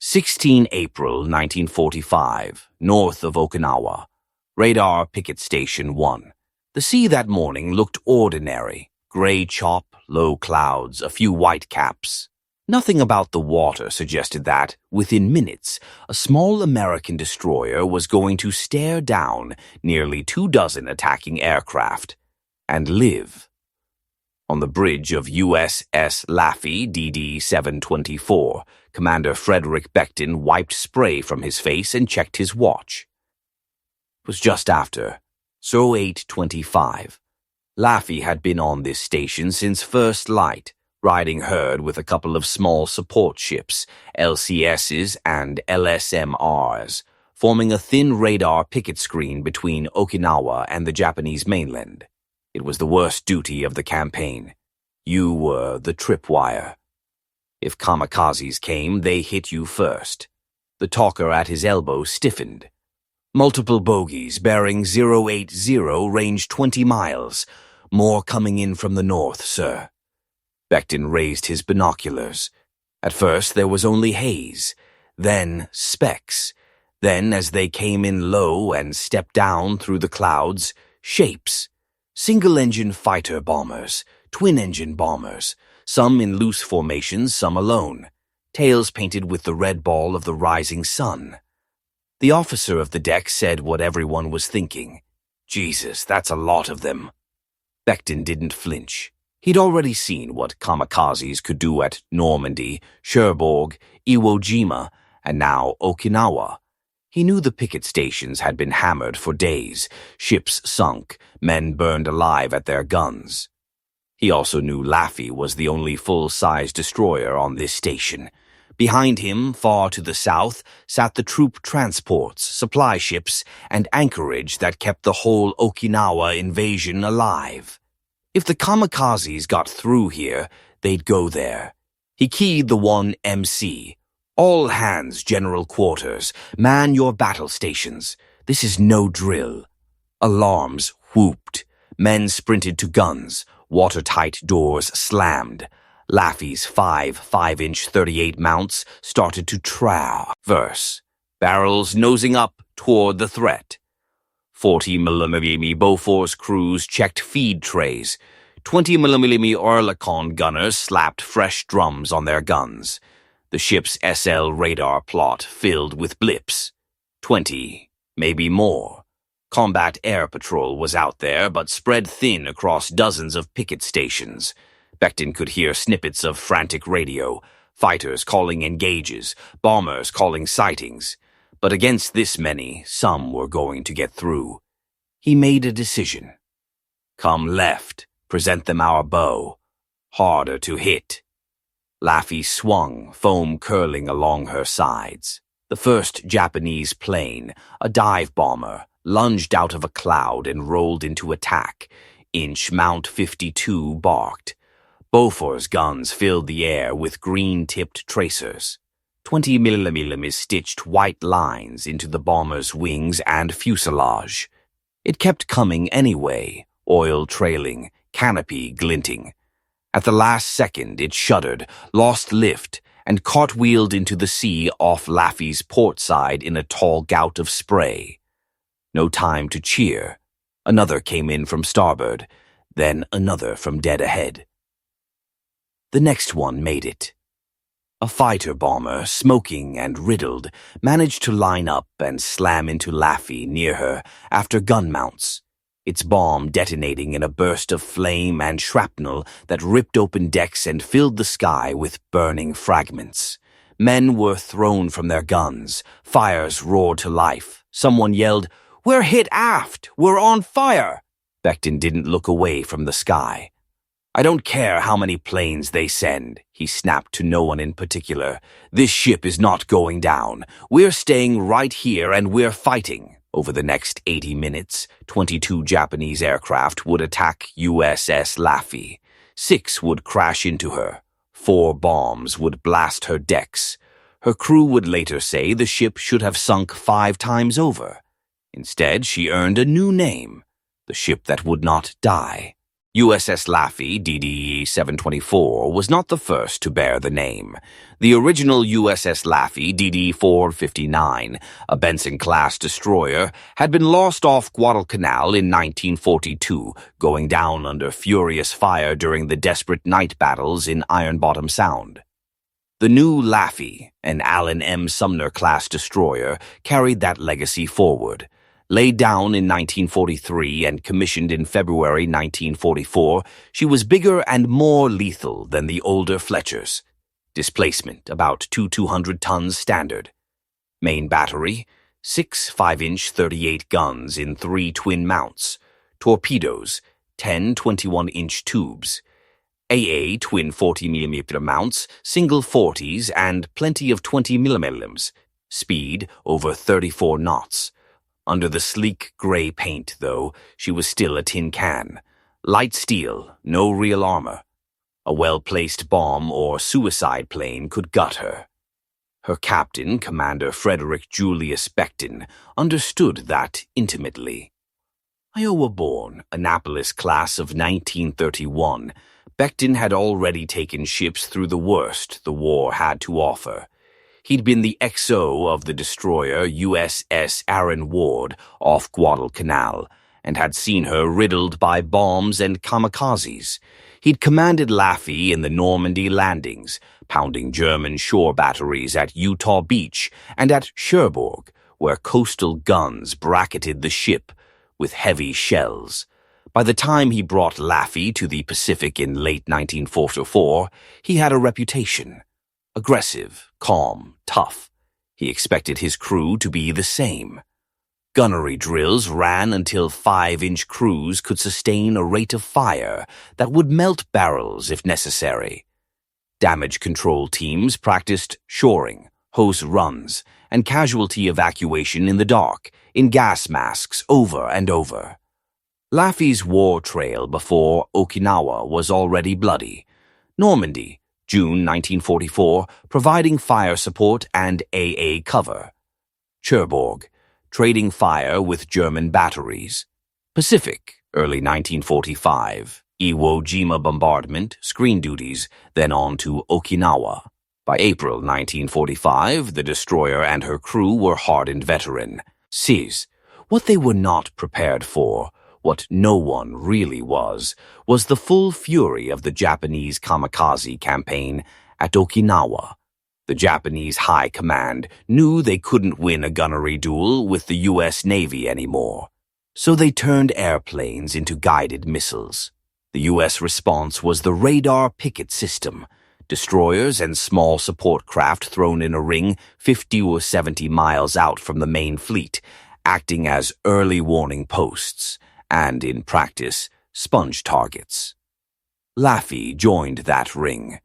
16 April 1945, north of Okinawa. Radar Picket Station 1. The sea that morning looked ordinary. Gray chop, low clouds, a few white caps. Nothing about the water suggested that, within minutes, a small American destroyer was going to stare down nearly 24 attacking aircraft and live. On the bridge of USS Laffey, DD 724, Commander Frederick Becton wiped spray from his face and checked his watch. It was just after 08:25. Laffey had been on this station since first light, riding herd with a couple of small support ships, LCSs and LSMRs, forming a thin radar picket screen between Okinawa and the Japanese mainland. It was the worst duty of the campaign. You were the tripwire. If kamikazes came, they hit you first. The talker at his elbow stiffened. Multiple bogies, bearing 080, range 20 miles. More coming in from the north, sir. Becton raised his binoculars. At first there was only haze, then specks. Then, as they came in low and stepped down through the clouds, shapes. Single-engine fighter bombers, twin-engine bombers, some in loose formations, some alone, tails painted with the red ball of the rising sun. The officer of the deck said what everyone was thinking. Jesus, that's a lot of them. Becton didn't flinch. He'd already seen what kamikazes could do at Normandy, Cherbourg, Iwo Jima, and now Okinawa. He knew the picket stations had been hammered for days, ships sunk, men burned alive at their guns. He also knew Laffey was the only full-size destroyer on this station. Behind him, far to the south, sat the troop transports, supply ships, and anchorage that kept the whole Okinawa invasion alive. If the kamikazes got through here, they'd go there. He keyed the 1MC. All hands, general quarters. Man your battle stations. This is no drill. Alarms whooped. Men sprinted to guns. Watertight doors slammed. Laffey's 5.5-inch .38 mounts started to traverse. Barrels nosing up toward the threat. 40mm Bofors crews checked feed trays. 20mm Oerlikon gunners slapped fresh drums on their guns. The ship's SL radar plot filled with blips. 20, maybe more. Combat air patrol was out there, but spread thin across dozens of picket stations. Becton could hear snippets of frantic radio, fighters calling engages, bombers calling sightings. But against this many, some were going to get through. He made a decision. Come left, present them our bow. Harder to hit. Laffey swung, foam curling along her sides. The first Japanese plane, a dive bomber, lunged out of a cloud and rolled into attack. Inch Mount 52 barked. Bofors guns filled the air with green-tipped tracers. 20mm stitched white lines into the bomber's wings and fuselage. It kept coming anyway, oil trailing, canopy glinting. At the last second, it shuddered, lost lift, and cartwheeled into the sea off Laffey's port side in a tall gout of spray. No time to cheer. Another came in from starboard, then another from dead ahead. The next one made it. A fighter bomber, smoking and riddled, managed to line up and slam into Laffey near her after gun mounts, its bomb detonating in a burst of flame and shrapnel that ripped open decks and filled the sky with burning fragments. Men were thrown from their guns. Fires roared to life. Someone yelled, "We're hit aft! We're on fire!" Becton didn't look away from the sky. "I don't care how many planes they send," he snapped to no one in particular. "This ship is not going down. We're staying right here and we're fighting." Over the next 80 minutes, 22 Japanese aircraft would attack USS Laffey. 6 would crash into her. 4 bombs would blast her decks. Her crew would later say the ship should have sunk 5 times over. Instead, she earned a new name, the ship that would not die. USS Laffey, DDE 724, was not the first to bear the name. The original USS Laffey, DD 459, a Benson-class destroyer, had been lost off Guadalcanal in 1942, going down under furious fire during the desperate night battles in Iron Bottom Sound. The new Laffey, an Allen M. Sumner-class destroyer, carried that legacy forward. Laid down in 1943 and commissioned in February 1944, she was bigger and more lethal than the older Fletchers. Displacement, about 200 tons standard. Main battery, 6 5-inch 38 guns in 3 twin mounts. Torpedoes, 10 21-inch tubes. AA twin 40mm mounts, single 40s, and plenty of 20mm. Speed, over 34 knots. Under the sleek gray paint, though, she was still a tin can. Light steel, no real armor. A well-placed bomb or suicide plane could gut her. Her captain, Commander Frederick Julius Becton, understood that intimately. Iowa-born, Annapolis class of 1931, Becton had already taken ships through the worst the war had to offer. He'd been the XO of the destroyer USS Aaron Ward off Guadalcanal and had seen her riddled by bombs and kamikazes. He'd commanded Laffey in the Normandy landings, pounding German shore batteries at Utah Beach and at Cherbourg, where coastal guns bracketed the ship with heavy shells. By the time he brought Laffey to the Pacific in late 1944, he had a reputation. Aggressive, calm, tough. He expected his crew to be the same. Gunnery drills ran until 5-inch crews could sustain a rate of fire that would melt barrels if necessary. Damage control teams practiced shoring, hose runs, and casualty evacuation in the dark, in gas masks over and over. Laffey's war trail before Okinawa was already bloody. Normandy, June 1944, providing fire support and AA cover. Cherbourg, trading fire with German batteries. Pacific, early 1945, Iwo Jima bombardment, screen duties, then on to Okinawa. By April 1945, the destroyer and her crew were hardened veteran. Seas. What they were not prepared for, what no one really was the full fury of the Japanese kamikaze campaign at Okinawa. The Japanese High Command knew they couldn't win a gunnery duel with the U.S. Navy anymore, so they turned airplanes into guided missiles. The U.S. response was the Radar Picket System, destroyers and small support craft thrown in a ring 50 or 70 miles out from the main fleet, acting as early warning posts and, in practice, sponge targets. Laffey joined that ring.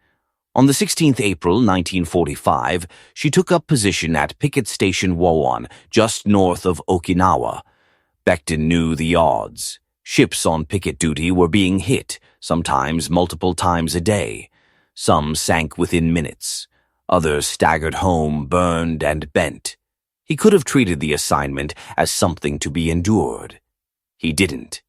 On the 16th April 1945, she took up position at Picket Station Wowon, just north of Okinawa. Becton knew the odds. Ships on picket duty were being hit, sometimes multiple times a day. Some sank within minutes. Others staggered home, burned and bent. He could have treated the assignment as something to be endured. He didn't.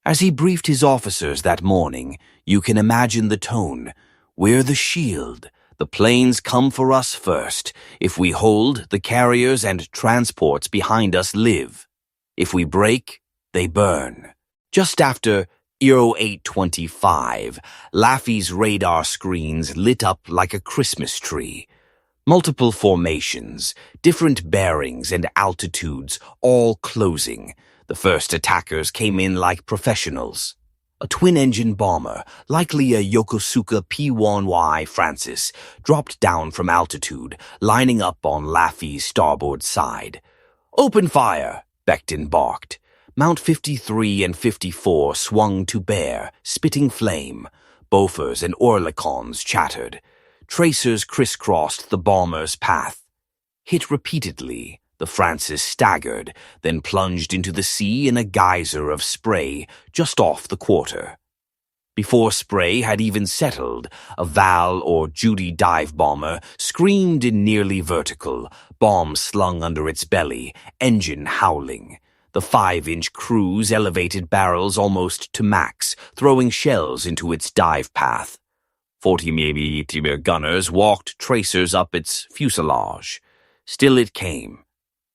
As he briefed his officers that morning, you can imagine the tone. We're the shield. The planes come for us first. If we hold, the carriers and transports behind us live. If we break, they burn. Just after 0825, Laffey's radar screens lit up like a Christmas tree. Multiple formations, different bearings and altitudes, all closing. The first attackers came in like professionals. A twin-engine bomber, likely a Yokosuka P-1Y Francis, dropped down from altitude, lining up on Laffey's starboard side. "Open fire!" Becton barked. Mount 53 and 54 swung to bear, spitting flame. Bofors and Oerlikons chattered. Tracers crisscrossed the bomber's path. Hit repeatedly, the Francis staggered, then plunged into the sea in a geyser of spray just off the quarter. Before spray had even settled, a Val or Judy dive bomber screamed in nearly vertical, bomb slung under its belly, engine howling. The 5-inch crews elevated barrels almost to max, throwing shells into its dive path. 40mm gunners walked tracers up its fuselage. Still it came.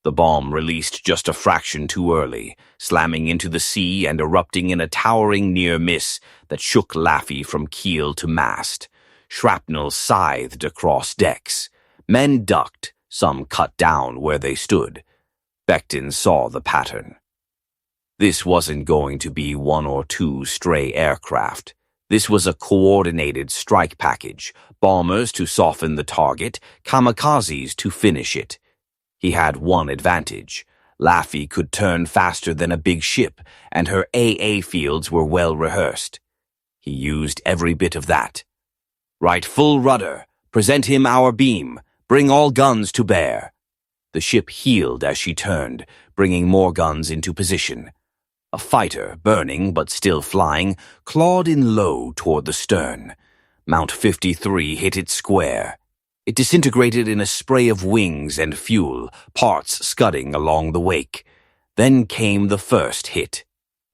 The bomb released just a fraction too early, slamming into the sea and erupting in a towering near-miss that shook Laffey from keel to mast. Shrapnel scythed across decks. Men ducked, some cut down where they stood. Becton saw the pattern. This wasn't going to be 1 or 2 stray aircraft. This was a coordinated strike package, bombers to soften the target, kamikazes to finish it. He had one advantage. Laffey could turn faster than a big ship, and her AA fields were well rehearsed. He used every bit of that. "Right full rudder. Present him our beam. Bring all guns to bear." The ship heeled as she turned, bringing more guns into position. A fighter, burning but still flying, clawed in low toward the stern. Mount 53 hit it square. It disintegrated in a spray of wings and fuel, parts scudding along the wake. Then came the first hit.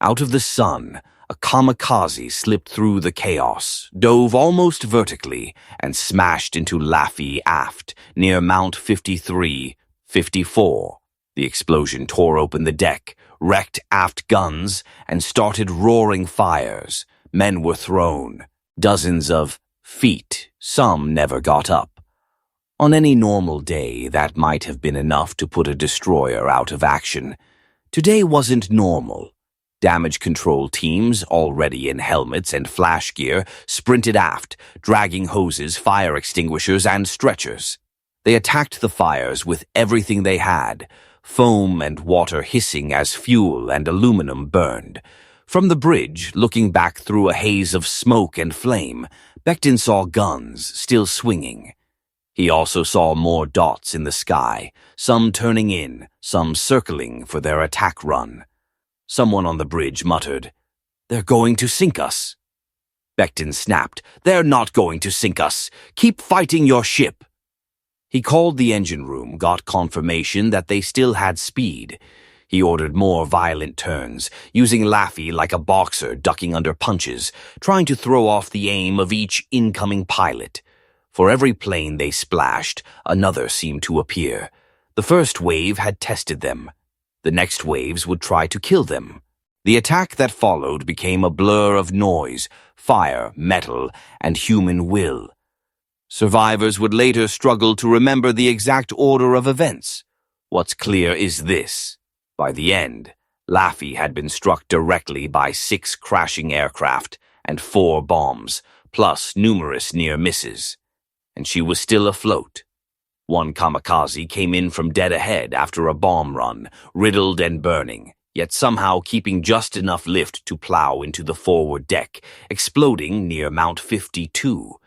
Out of the sun, a kamikaze slipped through the chaos, dove almost vertically, and smashed into Laffey aft, near Mount 54. The explosion tore open the deck, wrecked aft guns, and started roaring fires. Men were thrown. Dozens of feet. Some never got up. On any normal day, that might have been enough to put a destroyer out of action. Today wasn't normal. Damage control teams, already in helmets and flash gear, sprinted aft, dragging hoses, fire extinguishers, and stretchers. They attacked the fires with everything they had, foam and water hissing as fuel and aluminum burned. From the bridge, looking back through a haze of smoke and flame, Becton saw guns still swinging. He also saw more dots in the sky, some turning in, some circling for their attack run. Someone on the bridge muttered, "They're going to sink us." Becton snapped, "They're not going to sink us. Keep fighting your ship." He called the engine room, got confirmation that they still had speed. He ordered more violent turns, using Laffey like a boxer ducking under punches, trying to throw off the aim of each incoming pilot. For every plane they splashed, another seemed to appear. The first wave had tested them. The next waves would try to kill them. The attack that followed became a blur of noise, fire, metal, and human will. Survivors would later struggle to remember the exact order of events. What's clear is this. By the end, Laffey had been struck directly by 6 crashing aircraft and 4 bombs, plus numerous near misses. And she was still afloat. One kamikaze came in from dead ahead after a bomb run, riddled and burning, yet somehow keeping just enough lift to plow into the forward deck, exploding near Mount 52.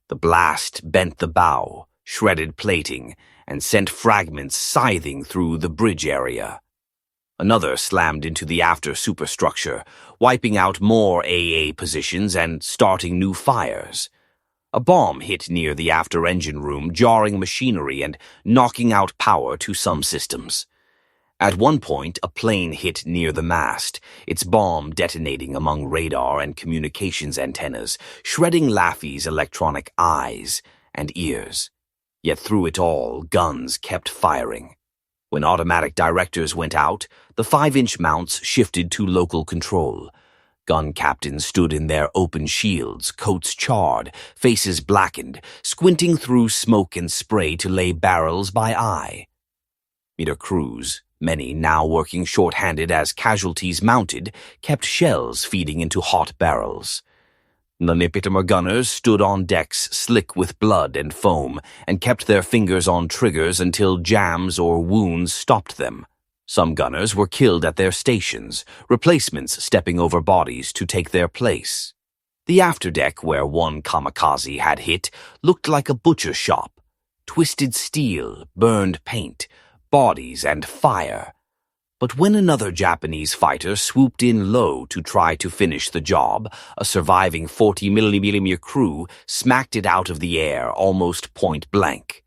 The blast bent the bow, shredded plating, and sent fragments scything through the bridge area. Another slammed into the after superstructure, wiping out more AA positions and starting new fires. A bomb hit near the after engine room, jarring machinery and knocking out power to some systems. At one point, a plane hit near the mast, its bomb detonating among radar and communications antennas, shredding Laffey's electronic eyes and ears. Yet through it all, guns kept firing. When automatic directors went out, the 5-inch mounts shifted to local control. Gun captains stood in their open shields, coats charred, faces blackened, squinting through smoke and spray to lay barrels by eye. Meter crews, many now working short-handed as casualties mounted, kept shells feeding into hot barrels. The Nipitimer gunners stood on decks slick with blood and foam and kept their fingers on triggers until jams or wounds stopped them. Some gunners were killed at their stations, replacements stepping over bodies to take their place. The afterdeck, where one kamikaze had hit, looked like a butcher shop. Twisted steel, burned paint, bodies and fire. But when another Japanese fighter swooped in low to try to finish the job, a surviving 40mm crew smacked it out of the air almost point blank.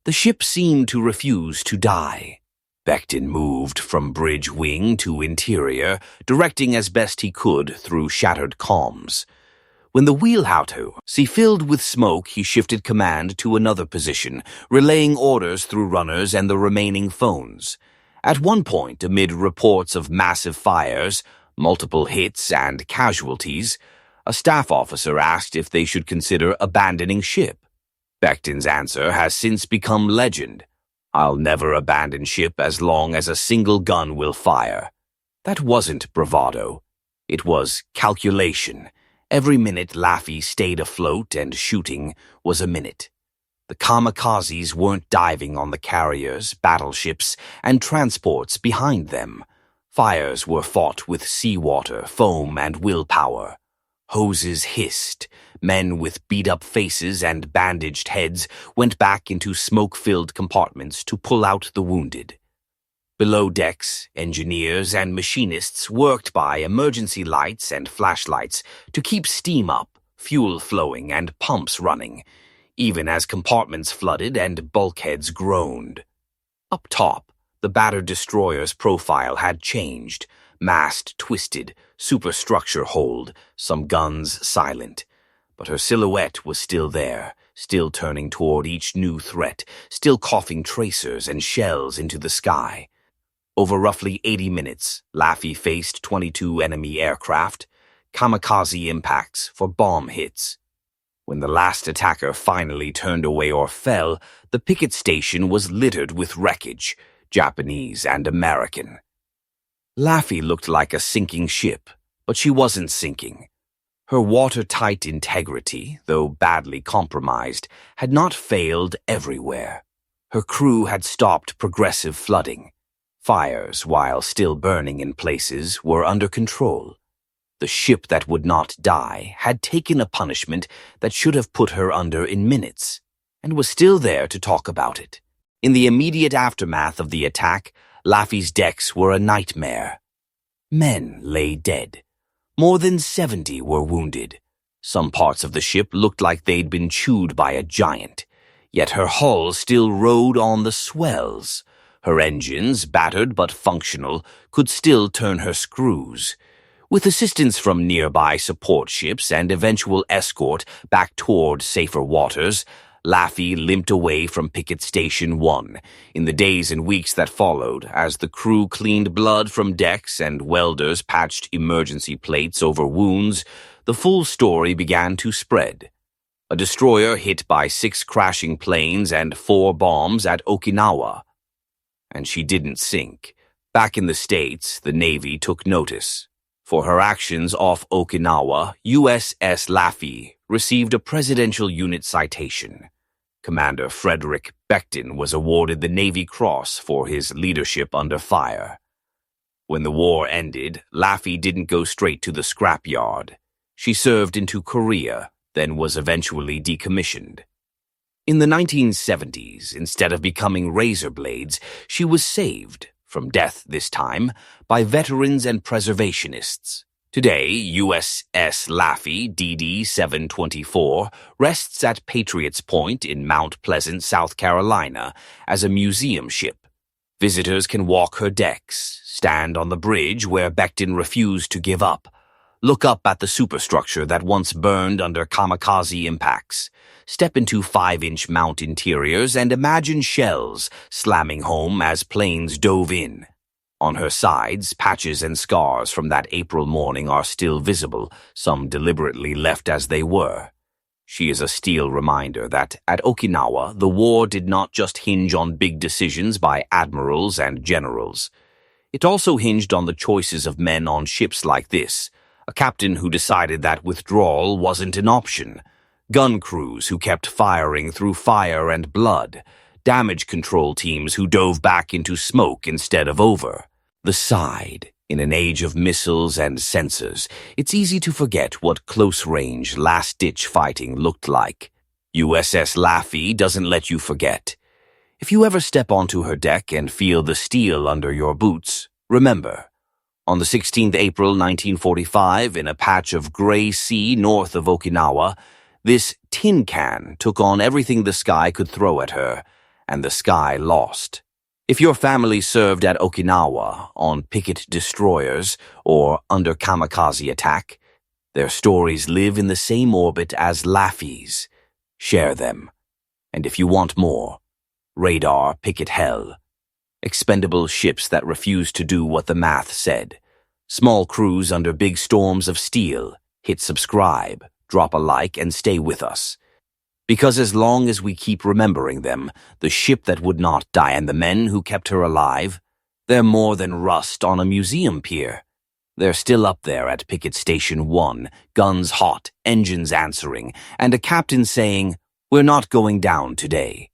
The ship seemed to refuse to die. Becton moved from bridge wing to interior, directing as best he could through shattered comms. When the wheelhouse filled with smoke, he shifted command to another position, relaying orders through runners and the remaining phones. At one point, amid reports of massive fires, multiple hits, and casualties, a staff officer asked if they should consider abandoning ship. Becton's answer has since become legend. "I'll never abandon ship as long as a single gun will fire." That wasn't bravado. It was calculation. Every minute Laffey stayed afloat and shooting was a minute. The kamikazes weren't diving on the carriers, battleships, and transports behind them. Fires were fought with seawater, foam, and willpower. Hoses hissed. Men with beat-up faces and bandaged heads went back into smoke-filled compartments to pull out the wounded. Below decks, engineers and machinists worked by emergency lights and flashlights to keep steam up, fuel flowing, and pumps running, even as compartments flooded and bulkheads groaned. Up top, the battered destroyer's profile had changed. Mast twisted, superstructure hold, some guns silent. But her silhouette was still there, still turning toward each new threat, still coughing tracers and shells into the sky. Over roughly 80 minutes, Laffey faced 22 enemy aircraft, kamikaze impacts for bomb hits. When the last attacker finally turned away or fell, the picket station was littered with wreckage, Japanese and American. Laffey looked like a sinking ship, but she wasn't sinking. Her watertight integrity, though badly compromised, had not failed everywhere. Her crew had stopped progressive flooding. Fires, while still burning in places, were under control. The ship that would not die had taken a punishment that should have put her under in minutes, and was still there to talk about it. In the immediate aftermath of the attack, Laffey's decks were a nightmare. Men lay dead. More than 70 were wounded. Some parts of the ship looked like they'd been chewed by a giant, yet her hull still rode on the swells. Her engines, battered but functional, could still turn her screws. With assistance from nearby support ships and eventual escort back toward safer waters, Laffey limped away from Picket Station 1 in the days and weeks that followed as the crew cleaned blood from decks and welders patched emergency plates over wounds. The full story began to spread. A destroyer hit by 6 crashing planes and 4 bombs at Okinawa. And she didn't sink. Back in the States, the Navy took notice. For her actions off Okinawa, USS Laffey received a Presidential Unit citation. Commander Frederick Becton was awarded the Navy Cross for his leadership under fire. When the war ended, Laffey didn't go straight to the scrapyard. She served into Korea, then was eventually decommissioned. In the 1970s, instead of becoming razor blades, she was saved, from death this time, by veterans and preservationists. Today, USS Laffey DD-724 rests at Patriots Point in Mount Pleasant, South Carolina, as a museum ship. Visitors can walk her decks, stand on the bridge where Becton refused to give up, look up at the superstructure that once burned under kamikaze impacts, step into 5-inch mount interiors and imagine shells slamming home as planes dove in. On her sides, patches and scars from that April morning are still visible, some deliberately left as they were. She is a steel reminder that at Okinawa, the war did not just hinge on big decisions by admirals and generals. It also hinged on the choices of men on ships like this, a captain who decided that withdrawal wasn't an option, gun crews who kept firing through fire and blood, damage control teams who dove back into smoke instead of over. The side. In an age of missiles and sensors, it's easy to forget what close-range, last-ditch fighting looked like. USS Laffey doesn't let you forget. If you ever step onto her deck and feel the steel under your boots, remember, on the 16th April 1945, in a patch of gray sea north of Okinawa, this tin can took on everything the sky could throw at her, and the sky lost. If your family served at Okinawa on picket destroyers or under kamikaze attack, their stories live in the same orbit as Laffey's. Share them. And if you want more, Radar Picket Hell. Expendable ships that refuse to do what the math said. Small crews under big storms of steel. Hit subscribe, drop a like, and stay with us. Because as long as we keep remembering them, the ship that would not die and the men who kept her alive, they're more than rust on a museum pier. They're still up there at Picket Station 1, guns hot, engines answering, and a captain saying, "We're not going down today."